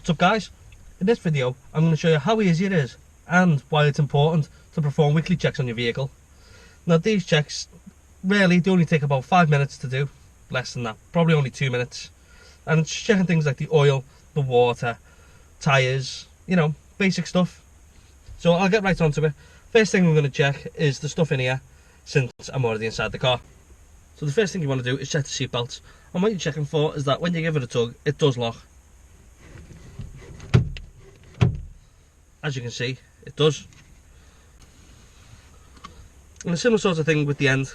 What's up guys? In this video I'm going to show you how easy it is and why it's important to perform weekly checks on your vehicle. Now these checks really do only take about 5 minutes to do, less than that, probably only 2 minutes. And it's checking things like the oil, the water, tyres, you know, basic stuff. So I'll get right onto it. First thing I'm going to check is the stuff in here, since I'm already inside the car. So the first thing you want to do is check the seat belts. And what you're checking for is that when you give it a tug, it does lock. As you can see, it does. And a similar sort of thing with the end.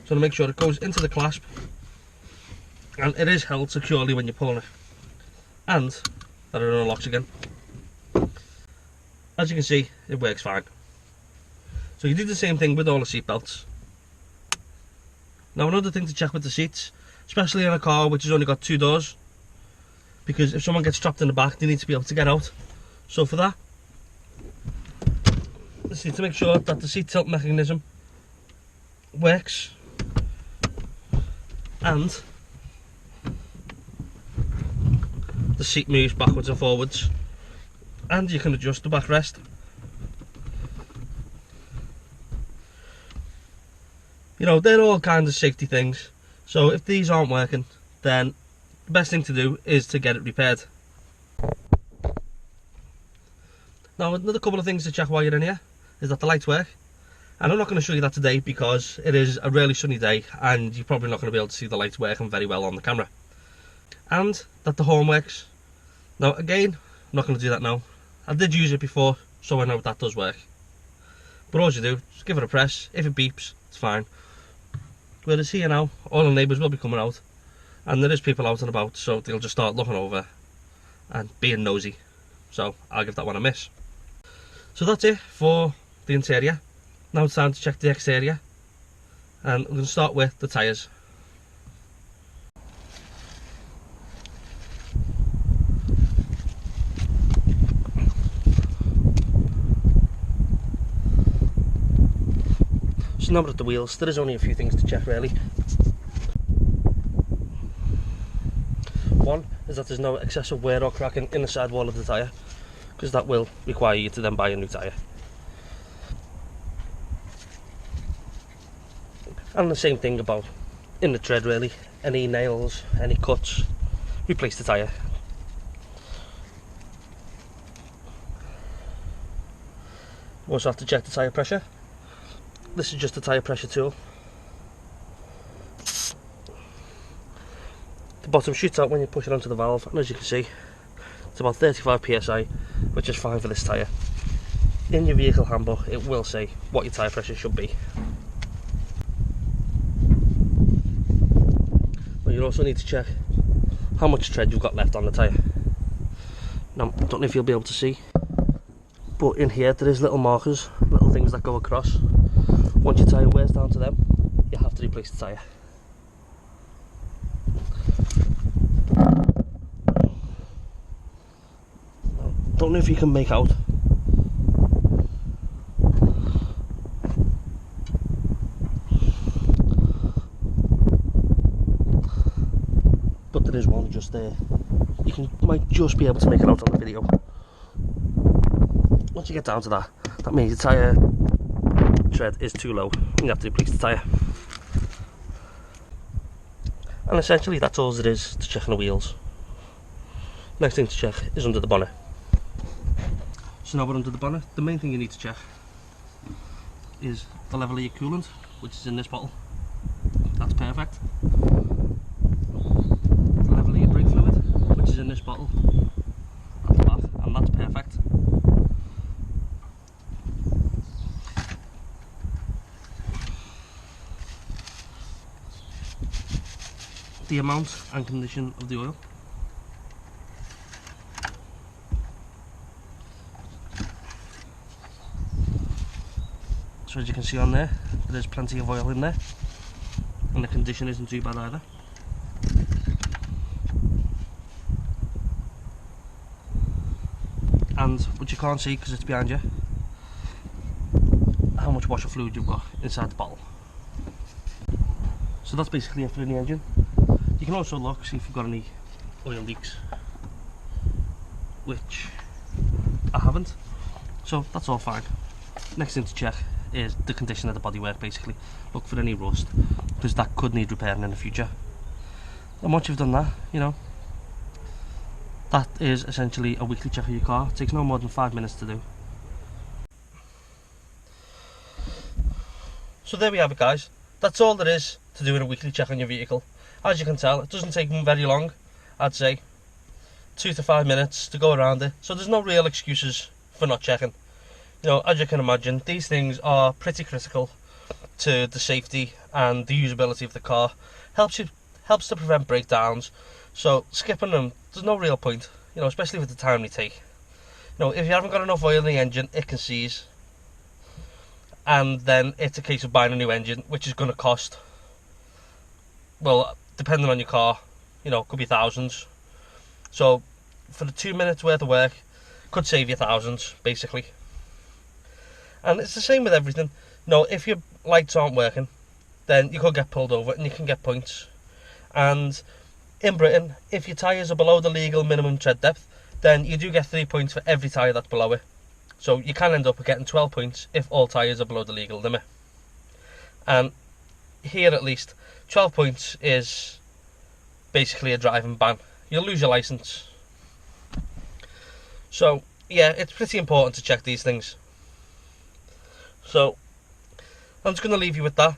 So to make sure it goes into the clasp and it is held securely when you're pulling it, and that it unlocks again. As you can see, it works fine. So you do the same thing with all the seat belts. Now another thing to check with the seats, especially in a car which has only got 2 doors, because if someone gets trapped in the back they need to be able to get out. So for that, just need to make sure that the seat tilt mechanism works and the seat moves backwards and forwards, and you can adjust the backrest. You know, they're all kinds of safety things, so if these aren't working then the best thing to do is to get it repaired. Now another couple of things to check while you're in here is that the lights work, and I'm not going to show you that today because it is a really sunny day and you're probably not going to be able to see the lights working very well on the camera. And that the horn works. Now again, I'm not going to do that now. I did use it before, so I know that does work. But all you do, just give it a press. If it beeps, it's fine. Whereas here now, all the neighbours will be coming out, and there is people out and about, so they'll just start looking over and being nosy. So I'll give that one a miss. So that's it for the interior. Now it's time to check the exterior, and I'm going to start with the tyres. So now we're at the wheels. There is only a few things to check really. One is that there's no excessive wear or cracking in the side wall of the tyre, because that will require you to then buy a new tyre. And the same thing about in the tread really, any nails, any cuts, replace the tyre. You also have to check the tyre pressure. This is just a tyre pressure tool. The bottom shoots out when you push it onto the valve, and as you can see it's about 35 psi, which is fine for this tyre. In your vehicle handbook it will say what your tyre pressure should be. But you also need to check how much tread you've got left on the tyre. Now I don't know if you'll be able to see, but in here there is little markers, little things that go across. Once your tyre wears down to them, you have to replace the tyre. Don't know if you can make out, but there is one just there. Might just be able to make it out on the video. Once you get down to that, that means your tyre tread is too low and you have to replace the tyre. And essentially that's all there is to checking the wheels. Next thing to check is under the bonnet. So now we're under the bonnet. The main thing you need to check is the level of your coolant, which is in this bottle. That's perfect. The level of your brake fluid, which is in this bottle. That's that, and that's perfect. The amount and condition of the oil. So as you can see on there, there's plenty of oil in there, and the condition isn't too bad either. And what you can't see because it's behind you, how much washer fluid you've got inside the bottle. So that's basically it for the engine. You can also look, see if you've got any oil leaks. which I haven't. So that's all fine. Next thing to check is the condition of the bodywork, basically. Look for any rust, because that could need repairing in the future. And once you've done that, you know, that is essentially a weekly check of your car. It takes no more than 5 minutes to do. So there we have it, guys. That's all there is to do in a weekly check on your vehicle. As you can tell, it doesn't take very long. I'd say 2 to 5 minutes to go around it. So there's no real excuses for not checking. You know, as you can imagine, these things are pretty critical to the safety and the usability of the car. Helps to prevent breakdowns. So skipping them, there's no real point. You know, especially with the time they take. You know, if you haven't got enough oil in the engine, it can seize. And then it's a case of buying a new engine, which is going to cost, well, depending on your car, you know, could be thousands. So for the 2 minutes worth of work, could save you thousands, basically. And it's the same with everything. You know, if your lights aren't working, then you could get pulled over and you can get points. And in Britain, if your tyres are below the legal minimum tread depth, then you do get 3 points for every tyre that's below it. So you can end up getting 12 points if all tyres are below the legal limit. And here at least, 12 points is basically a driving ban. You'll lose your licence. So yeah, it's pretty important to check these things. So I'm just going to leave you with that.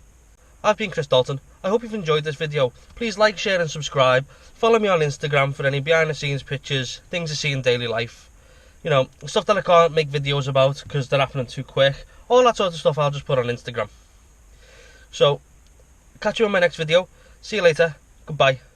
I've been Chris Dalton. I hope you've enjoyed this video. Please like, share and subscribe. Follow me on Instagram for any behind the scenes pictures, things I see in daily life. You know, stuff that I can't make videos about because they're happening too quick. All that sort of stuff I'll just put on Instagram. So, catch you in my next video. See you later. Goodbye.